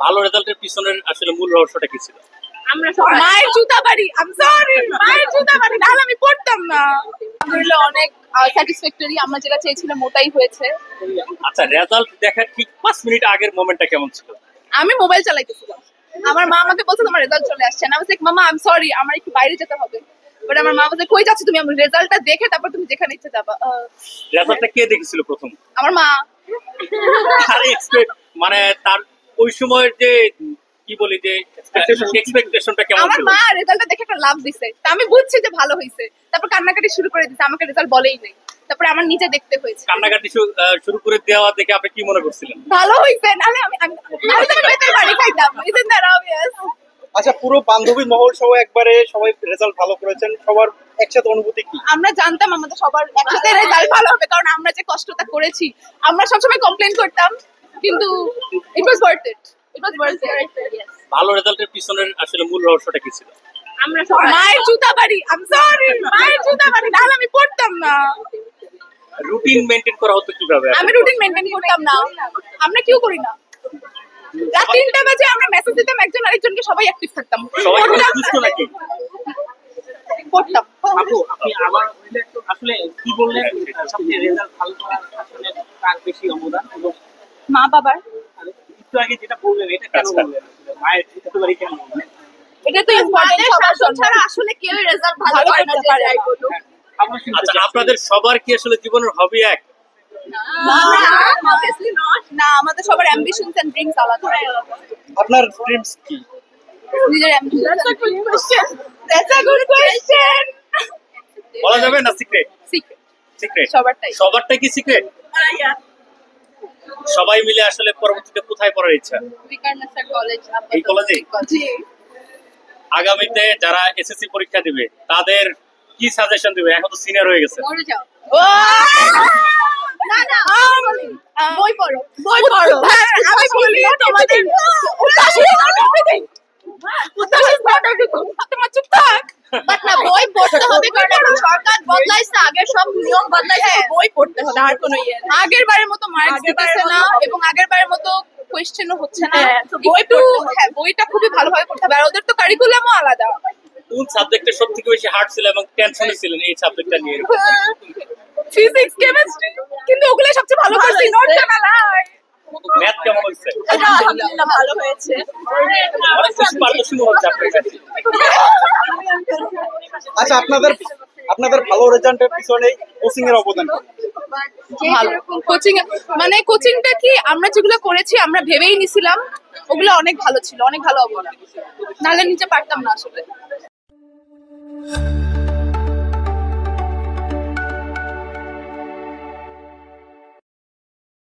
ভালো রেজাল্টের পিছনের আসলে মূল রহস্যটা কি ছিল? আমরা সবাই মায়ের জুতা বাড়ি। আই এম সরি, মায়ের জুতা বাড়ি, নাহলে আমি পড়তাম না। আলহামদুলিল্লাহ অনেক স্যাটিসফ্যাক্টরি, আমরা যেটা চেয়েছিলাম ওটাই হয়েছে। আচ্ছা, রেজাল্ট দেখার ঠিক 5 মিনিট আগের মোমেন্টটা কেমন ছিল? আমি মোবাইল চালাইতেছিলাম, আমার মা আমাকে বলছে তোমার রেজাল্ট চলে আসছে, আমি বলছি মামা আই এম সরি, আমার একটু বাইরে যেতে হবে। বাট আমার মা বলছে কই যাচ্ছ তুমি, আমার রেজাল্টটা দেখে তারপর তুমি যেখানে ইচ্ছে যাবা। রেজাল্টটা কে দেখেছিল প্রথম? আমার মা। আর এক্সপেক্ট মানে তার ওই সময়ের যে কি বলি যে এক্সপেকটেশনটা কেমন আমার ছিল? মা রেজাল্টটা দেখে একটা লাভ দিছে, তা আমি বুঝছি যে ভালো হয়েছে, তারপর কান্নাকাটি শুরু করে দিছে, আমাকে রেজাল্ট বলেই নাই, তারপরে আমার নিজে দেখতে হয়েছে। কান্নাকাটি শুরু করে দেওয়া দেখে আপনি কি মনে করছিলেন? ভালো হয়েছে, নাহলে আমি তো বেতের বাড়ি খাইতাম। Isn't that obvious? আচ্ছা, পুরো বান্ধবী মহল সহ একবারে সবাই রেজাল্ট ভালো করেছেন, সবার একসাথে অনুভূতি কি? আমরা জানতাম আমাদের সবার একসাথে রেজাল্ট ভালো হবে, কারণ আমরা যে কষ্টটা করেছি, আমরা সবসময় কমপ্লেন করতাম, কিন্তু ইট ওয়াজ worth it. It was worth it. ভালো রেজাল্টের পিছনের আসলে মূল রহস্যটা কি ছিল? আমরা সবাই মায়ের জুতা বাড়ি। আই এম সরি, মায়ের জুতা বাড়ি, নাহলে আমি পড়তাম না। রুটিন মেইনটেইন করা হতো কিভাবে? আমি রুটিন মেইনটেইন করতাম না, আমরা কেউ করি না। রাত 3টা বাজে আমরা মেসেজ দিতাম একজন আরেকজনকে, সবাই অ্যাক্টিভ থাকতাম, সবাই কি সুস্থ নাকি? পড়তাম। আপু, আপনি আবার আসলে কি বললেন, সবচেয়ে রেজাল্ট ভালো করার আসলে কার বেশি অবদান, এবং মা বাবার। একটু আগে যেটা বললেন এটা কেন বললেন, মায়ের একেবারে কেন বললেন? এটা তো ইম্পর্টেন্ট, সবার ছাড়া আসলে কেউ রেজাল্ট ভালো করে না, যে যাই বলুক। আচ্ছা, আপনাদের সবার কি আসলে জীবনের হবি এক? Obviously not. না, আমাদের সবার ambitions and dreams আলাদা। আপনার ড্রিমস কি? নিজের ambitions. That's a good question. That's a good question. বলা যাবে না সিক্রেট? Secret. সিক্রেট সবারটাই। সবারটাই কি সিক্রেট? Yeah. সবাই মিলে আসলে পরবর্তীতে কোথায় পড়ার ইচ্ছা? বিকারনেসা কলেজ। এই কলেজে? জি। আগামীতে যারা এসএসসি পরীক্ষা দিবে তাদের কি সাজেশন দিবে? এখন তো সিনিয়র হয়ে গেছে। মরে যাও। না না, বই পড়ো, বই পড়ো। আমি বলি তোমাদের তোমার চুপ থাক। বাট না, বই পড়তে হবে, কারণ এখন সরকার বদলাইছে, আগের সব নিয়ম বদলাইছে, বই পড়তে হবে, আর কোনো ইয়ে না। আগের বারের মতো মার্কস দিতেছে না, এবং আগের বারের মতো কোয়েশ্চেনও হচ্ছে না। বই হ্যাঁ, বইটা খুবই ভালোভাবে পড়তে হবে, আর ওদের তো কারিকুলামও আলাদা। কোন সাবজেক্টে সবথেকে বেশি হার্ড ছিল এবং টেনশনে ছিলেন এই সাবজেক্টটা নিয়ে? ফিজিক্স, কেমিস্ট্রি, কিন্তু ওগুলো সবচেয়ে ভালো করছি, নট জানা লাই। ম্যাথ কেমন হয়েছে? আলহামদুলিল্লাহ ভালো হয়েছে। অনেক বেশি পারদর্শী মনে হচ্ছে আপনার কাছে। আচ্ছা, আপনাদের ভালো রেজাল্টের পিছনে কোচিং এর অবদান কি? ভালো কোচিং, মানে কোচিংটা কি, আমরা যেগুলো করেছি আমরা ভেবেই নিছিলাম, ওগুলো অনেক ভালো ছিল, অনেক ভালো অবদান, নাহলে নিচে পারতাম না আসলে।